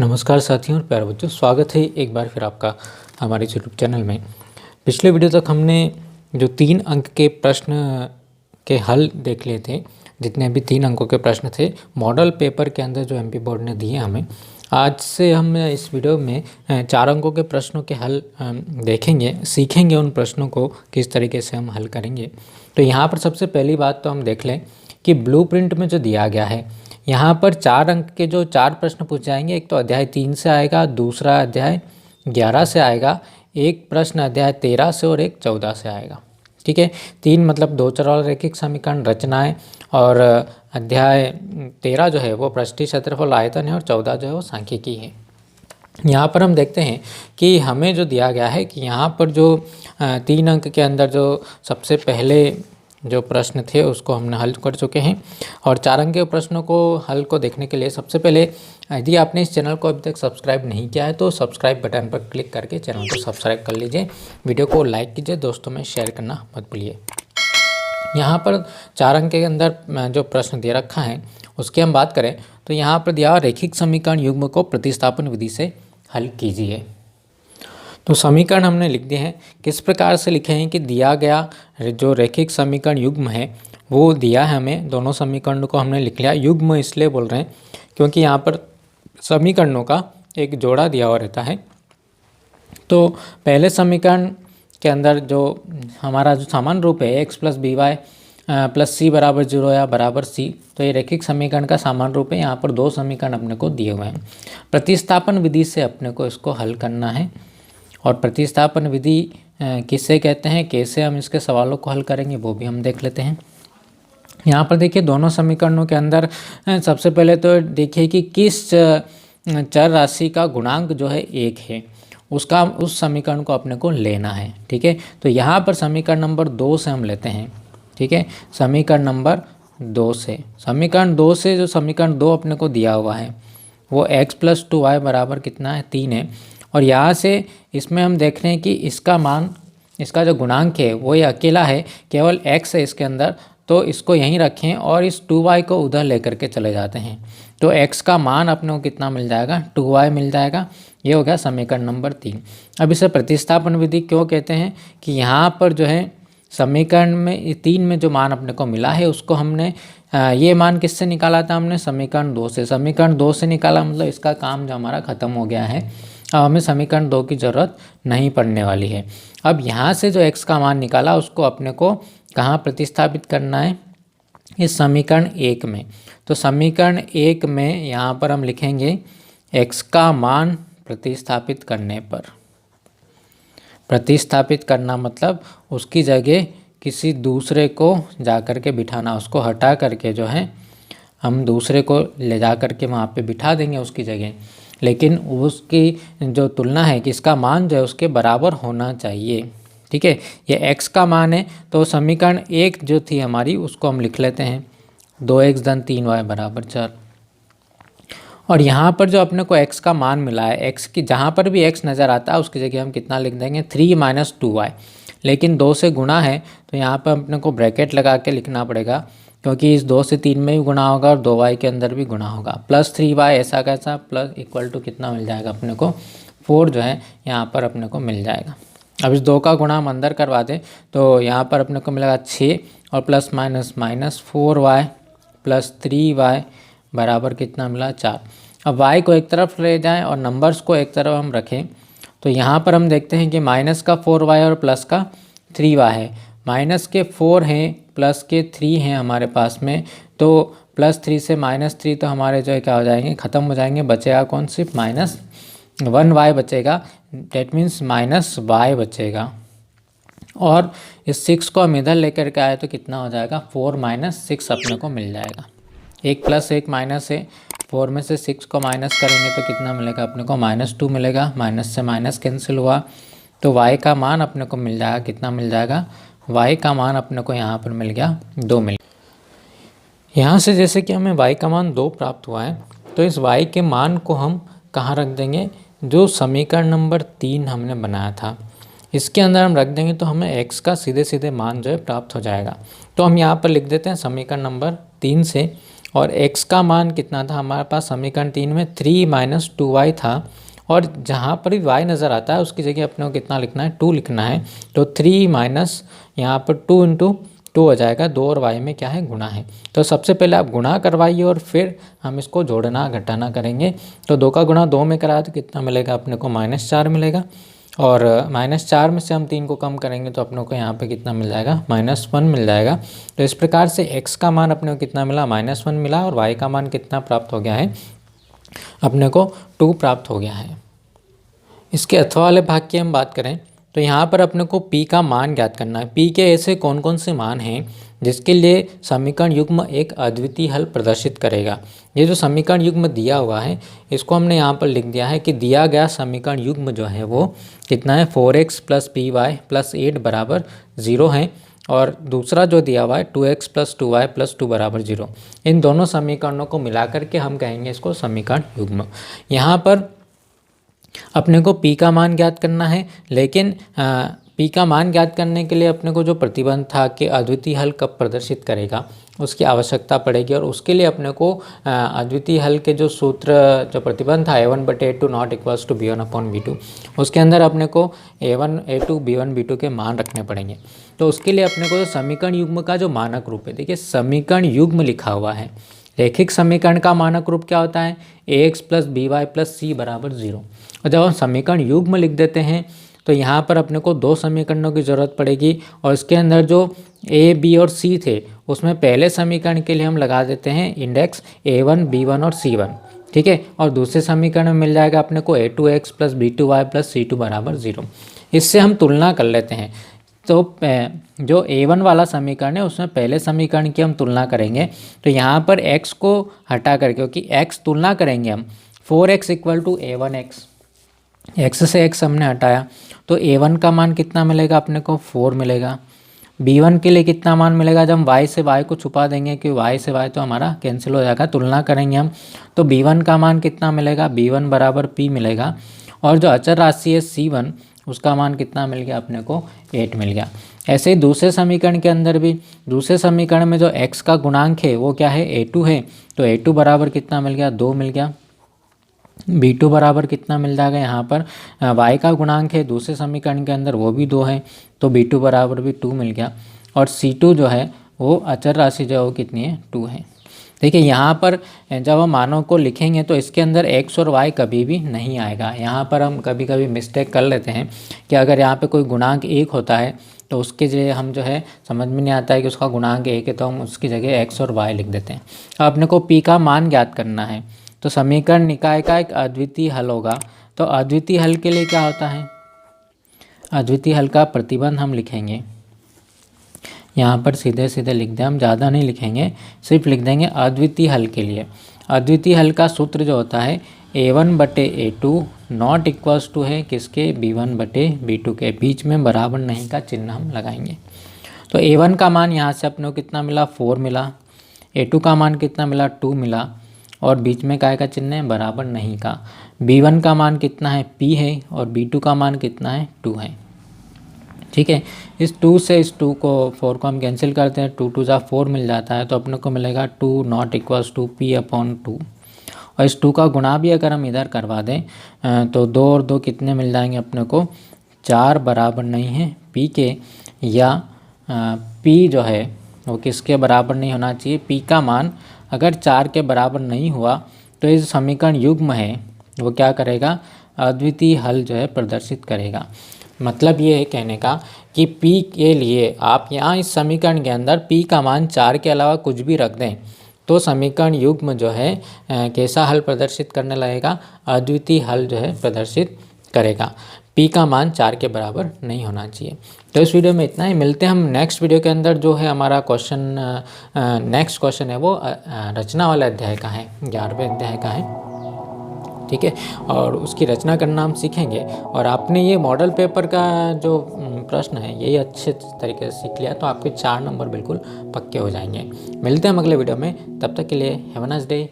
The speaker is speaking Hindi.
नमस्कार साथियों और प्यारे बच्चों, स्वागत है एक बार फिर आपका हमारे यूट्यूब चैनल में। पिछले वीडियो तक हमने जो 3 अंक के प्रश्न के हल देख लिए थे, जितने भी 3 अंकों के प्रश्न थे मॉडल पेपर के अंदर जो एमपी बोर्ड ने दिए हमें। आज से हम इस वीडियो में 4 अंकों के प्रश्नों के हल देखेंगे, सीखेंगे उन प्रश्नों को किस तरीके से हम हल करेंगे। तो यहाँ पर सबसे पहली बात तो हम देख लें कि ब्लूप्रिंट में जो दिया गया है, यहाँ पर 4 अंक के जो 4 प्रश्न पूछ जाएंगे। एक तो अध्याय 3 से आएगा, दूसरा अध्याय 11 से आएगा, एक प्रश्न अध्याय 13 से और एक 14 से आएगा। ठीक है, 3 मतलब 2 चर और रैखिक समीकरण रचनाएं, और अध्याय 13 जो है वो पृष्ठीय क्षेत्रफल आयतन है, और 14 जो है वो सांख्यिकी है। यहाँ पर हम देखते हैं कि हमें जो दिया गया है कि यहाँ पर जो 3 अंक के अंदर जो सबसे पहले जो प्रश्न थे उसको हमने हल कर चुके हैं। और 4 अंक के प्रश्नों को हल को देखने के लिए सबसे पहले यदि आपने इस चैनल को अभी तक सब्सक्राइब नहीं किया है तो सब्सक्राइब बटन पर क्लिक करके चैनल को सब्सक्राइब कर लीजिए, वीडियो को लाइक कीजिए, दोस्तों में शेयर करना मत भूलिए। यहाँ पर 4 अंक के अंदर जो प्रश्न दे रखा है उसकी हम बात करें तो यहाँ पर दिया रैखिक समीकरण युग्म को प्रतिस्थापन विधि से हल कीजिए। तो समीकरण हमने लिख दिए हैं। किस प्रकार से लिखे हैं कि दिया गया जो रैखिक समीकरण युग्म है वो दिया है हमें। दोनों समीकरणों को हमने लिख लिया। युग्म इसलिए बोल रहे हैं क्योंकि यहाँ पर समीकरणों का एक जोड़ा दिया हुआ रहता है। तो पहले समीकरण के अंदर जो हमारा जो सामान्य रूप है x plus B Y plus C बराबर 0 या बराबर सी, तो ये रैखिक समीकरण का सामान्य रूप है। यहाँ पर 2 समीकरण अपने को दिए हुए हैं। प्रतिस्थापन विधि से अपने को इसको हल करना है। और प्रतिस्थापन विधि किससे कहते हैं, कैसे हम इसके सवालों को हल करेंगे वो भी हम देख लेते हैं। यहाँ पर देखिए दोनों समीकरणों के अंदर सबसे पहले तो देखिए कि किस चर राशि का गुणांक जो है 1 है, उसका उस समीकरण को अपने को लेना है। ठीक है, तो यहाँ पर समीकरण नंबर 2 से हम लेते हैं। ठीक है, समीकरण नंबर 2 से, समीकरण 2 से जो समीकरण 2 अपने को दिया हुआ है वो x प्लस 2y बराबर कितना है, 3 है। और यहाँ से इसमें हम देख रहे हैं कि इसका मान, इसका जो गुणांक है वो ये अकेला है, केवल x है इसके अंदर, तो इसको यहीं रखें और इस 2y को उधर लेकर के चले जाते हैं। तो x का मान अपने को कितना मिल जाएगा, 2y मिल जाएगा। ये हो गया समीकरण नंबर 3। अब इसे प्रतिस्थापन विधि क्यों कहते हैं कि यहाँ पर जो है समीकरण में 3 में जो मान अपने को मिला है उसको हमने ये मान किससे निकाला था, हमने समीकरण 2 से। समीकरण 2 से निकाला मतलब इसका काम जो हमारा ख़त्म हो गया है। अब हमें समीकरण 2 की ज़रूरत नहीं पड़ने वाली है। अब यहाँ से जो x का मान निकाला उसको अपने को कहाँ प्रतिस्थापित करना है, इस समीकरण 1 में। तो समीकरण 1 में यहाँ पर हम लिखेंगे x का मान प्रतिस्थापित करने पर, प्रतिस्थापित करना मतलब उसकी जगह किसी दूसरे को जा कर के बिठाना, उसको हटा करके जो है हम दूसरे को ले जा कर के वहाँ पे बिठा देंगे उसकी जगह। लेकिन उसकी जो तुलना है कि इसका मान जो है उसके बराबर होना चाहिए। ठीक है, ये x का मान है तो समीकरण 1 जो थी हमारी उसको हम लिख लेते हैं 2x धन 3y बराबर 4। और यहाँ पर जो अपने को x का मान मिला है, x की जहाँ पर भी x नज़र आता है उसकी जगह हम कितना लिख देंगे 3 माइनस 2y। लेकिन 2 से गुणा है तो यहाँ पर अपने को ब्रैकेट लगा के लिखना पड़ेगा, क्योंकि इस 2 से 3 में भी गुणा होगा और 2y के अंदर भी गुणा होगा। प्लस 3y ऐसा कैसा, प्लस इक्वल टू कितना मिल जाएगा अपने को 4 जो है यहाँ पर अपने को मिल जाएगा। अब इस 2 का गुणा हम अंदर करवा दें तो यहाँ पर अपने को मिलेगा 6 और plus minus minus 4y plus 3y बराबर कितना मिला 4। अब y को एक तरफ ले जाएं और नंबर्स को एक तरफ हम रखें तो यहाँ पर हम देखते हैं कि माइनस का 4y और प्लस का 3y है। माइनस के 4 हैं, प्लस के 3 हैं हमारे पास में, तो प्लस 3 से माइनस 3 तो हमारे जो है क्या हो जाएंगे, ख़त्म हो जाएंगे। बचेगा कौन, सिर्फ माइनस 1y बचेगा, डेट मीन्स माइनस y बचेगा। और इस 6 को हम इधर लेकर के आए तो कितना हो जाएगा 4 माइनस 6 अपने को मिल जाएगा। 1 प्लस 1 माइनस है, 4 में से 6 को माइनस करेंगे तो कितना मिलेगा अपने को -2 मिलेगा। माइनस से माइनस कैंसिल हुआ तो y का मान अपने को मिल जाएगा, कितना मिल जाएगा, y का मान अपने को यहाँ पर मिल गया 2 मिल। यहाँ से जैसे कि हमें y का मान 2 प्राप्त हुआ है तो इस y के मान को हम कहाँ रख देंगे, जो समीकरण नंबर 3 हमने बनाया था इसके अंदर हम रख देंगे तो हमें x का सीधे सीधे मान जो है प्राप्त हो जाएगा। तो हम यहाँ पर लिख देते हैं समीकरण नंबर 3 से, और x का मान कितना था हमारे पास समीकरण 3 में 3 माइनस 2y था, और जहाँ पर भी y नज़र आता है उसकी जगह अपने को कितना लिखना है, 2 लिखना है। तो 3 माइनस यहाँ पर 2 इंटू 2 हो जाएगा, 2 और y में क्या है, गुणा है। तो सबसे पहले आप गुणा करवाइए और फिर हम इसको जोड़ना घटाना करेंगे। तो 2 का गुणा 2 में कराया तो कितना मिलेगा अपने को, -4 मिलेगा, और -4 में से हम 3 को कम करेंगे तो अपने को यहाँ पे कितना मिल जाएगा, -1 मिल जाएगा। तो इस प्रकार से x का मान अपने को कितना मिला, -1 मिला, और y का मान कितना प्राप्त हो गया है, अपने को 2 प्राप्त हो गया है। इसके अथवा वाले भाग की हम बात करें तो यहाँ पर अपने को p का मान ज्ञात करना है। p के ऐसे कौन कौन से मान हैं जिसके लिए समीकरण युग्म एक अद्वितीय हल प्रदर्शित करेगा। ये जो समीकरण युग्म दिया हुआ है इसको हमने यहाँ पर लिख दिया है कि दिया गया समीकरण युग्म जो है वो कितना है, 4x + py + 8 बराबर 0 है, और दूसरा जो दिया हुआ है 2x + 2y + 2 बराबर 0। इन दोनों समीकरणों को मिला करके हम कहेंगे इसको समीकरण युग्म। यहाँ पर अपने को p का मान ज्ञात करना है, लेकिन p का मान ज्ञात करने के लिए अपने को जो प्रतिबंध था कि अद्वितीय हल कब प्रदर्शित करेगा उसकी आवश्यकता पड़ेगी, और उसके लिए अपने को अद्वितीय हल के जो सूत्र, जो प्रतिबंध था a1/a2 not equals to b1/b2, उसके अंदर अपने को a1 a2 b1 b2 के मान रखने पड़ेंगे। तो उसके लिए अपने को जो समीकरण युग्म का जो मानक रूप है, देखिए समीकरण युग्म लिखा हुआ है, रैखिक समीकरण का मानक रूप क्या होता है, ax + by + c बराबर 0। और जब हम समीकरण युग्म लिख देते हैं तो यहाँ पर अपने को 2 समीकरणों की ज़रूरत पड़ेगी, और इसके अंदर जो a b और c थे उसमें पहले समीकरण के लिए हम लगा देते हैं इंडेक्स a1 b1 और c1, ठीक है, और दूसरे समीकरण में मिल जाएगा अपने को a2x + b2y + c2 बराबर 0। इससे हम तुलना कर लेते हैं। तो जो a1 वाला समीकरण है उसमें पहले समीकरण की हम तुलना करेंगे, तो यहाँ पर x को हटा कर, क्योंकि x तुलना करेंगे हम, 4x = a1x, x से x हमने हटाया तो a1 का मान कितना मिलेगा अपने को, 4 मिलेगा। b1 के लिए कितना मान मिलेगा, जब हम y से y को छुपा देंगे कि y से y तो हमारा कैंसिल हो जाएगा, तुलना करेंगे हम, तो b1 का मान कितना मिलेगा, b1 बराबर p मिलेगा, और जो अचर राशि है c1 उसका मान कितना मिल गया अपने को, 8 मिल गया। ऐसे ही दूसरे समीकरण के अंदर भी, दूसरे समीकरण में जो x का गुणांक है वो क्या है, a2 है, तो a2 बराबर कितना मिल गया, 2 मिल गया। b2 बराबर कितना मिल जाएगा, यहाँ पर y का गुणांक है दूसरे समीकरण के अंदर वो भी 2 है, तो b2 बराबर भी 2 मिल गया, और c2 जो है वो अचर राशि जो है वो कितनी है, 2 है। देखिए यहाँ पर जब हम मानों को लिखेंगे तो इसके अंदर x और y कभी भी नहीं आएगा। यहाँ पर हम कभी कभी मिस्टेक कर लेते हैं कि अगर यहाँ पे कोई गुणांक 1 होता है तो उसके जगह हम जो है समझ में नहीं आता है कि उसका गुणांक 1 है, तो हम उसकी जगह x और y लिख देते हैं। अब अपने को p का मान ज्ञात करना है, तो समीकरण निकाय का एक अद्वितीय हल होगा। तो अद्वितीय हल के लिए क्या होता है, अद्वितीय हल का प्रतिबंध हम लिखेंगे, यहाँ पर सीधे सीधे लिख दें, हम ज़्यादा नहीं लिखेंगे, सिर्फ लिख देंगे अद्वितीय हल के लिए। अद्वितीय हल का सूत्र जो होता है a1/a2 नॉट इक्वल्स टू है किसके, b1/b2 के, बीच में बराबर नहीं का चिन्ह हम लगाएंगे। तो a1 का मान यहाँ से अपने को कितना मिला, 4 मिला, a2 का मान कितना मिला, 2 मिला, और बीच में काय का चिन्ह है, बराबर नहीं का। b1 का मान कितना है, p है, और b2 का मान कितना है, 2 है, ठीक है। इस 2 से इस 2 को 4 को हम कैंसिल करते हैं, 2 2 जा 4 मिल जाता है, तो अपने को मिलेगा 2 नॉट इक्वल्स टू p/2। और इस 2 का गुणा भी अगर हम इधर करवा दें तो 2 और 2 कितने मिल जाएंगे अपने को, 4 बराबर नहीं है p के, या p जो है वो किसके बराबर नहीं होना चाहिए, p का मान अगर 4 के बराबर नहीं हुआ तो इस समीकरण युग्म है वो क्या करेगा, अद्वितीय हल जो है प्रदर्शित करेगा। मतलब ये है कहने का कि p के लिए आप यहाँ इस समीकरण के अंदर p का मान 4 के अलावा कुछ भी रख दें तो समीकरण युग्म जो है कैसा हल प्रदर्शित करने लगेगा, अद्वितीय हल जो है प्रदर्शित करेगा। p का मान 4 के बराबर नहीं होना चाहिए। तो इस वीडियो में इतना ही, मिलते हैं हम नेक्स्ट वीडियो के अंदर। जो है हमारा क्वेश्चन, नेक्स्ट क्वेश्चन है वो रचना वाला अध्याय का है, 11वें अध्याय का है, ठीक है, और उसकी रचना करना हम सीखेंगे। और आपने ये मॉडल पेपर का जो प्रश्न है यही अच्छे तरीके से सीख लिया तो आपके 4 नंबर बिल्कुल पक्के हो जाएंगे। मिलते हैं हम अगले वीडियो में, तब तक के लिए हैव अ नाइस डे।